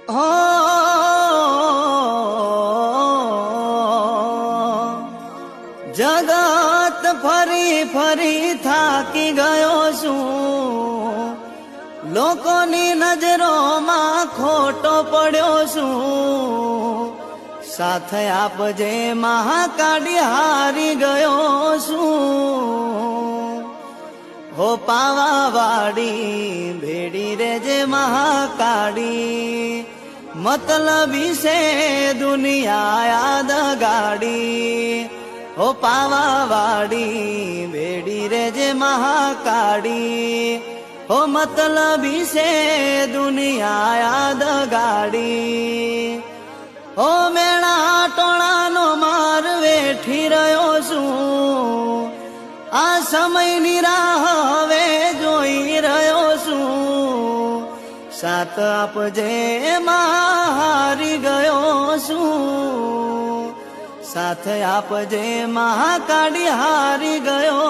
હો જગત ફરી ફરી થાકી ગયો છું, લોકોની નજરોમાં ખોટો પડ્યો છું, સાથે આપજે મહાકાળી હારી ગયો છું, હો પાવાવાડી ભેડી રેજે મહાકાળી, મતલબી છે દુનિયા યાદ ગાડી, હો પાવાવાડી ભેડી રેજે મહાકાળી, હો મતલબી છે દુનિયા યાદ ગાડી, હો મેળા ટોળાનો માર વેઠી રહ્યો છું, આ સમયની રાહ હવે જોઈ રહ્યો છું, સાથ આપજે હારી ગયો છું, સાથે આપજે મહાકાળી હારી ગયો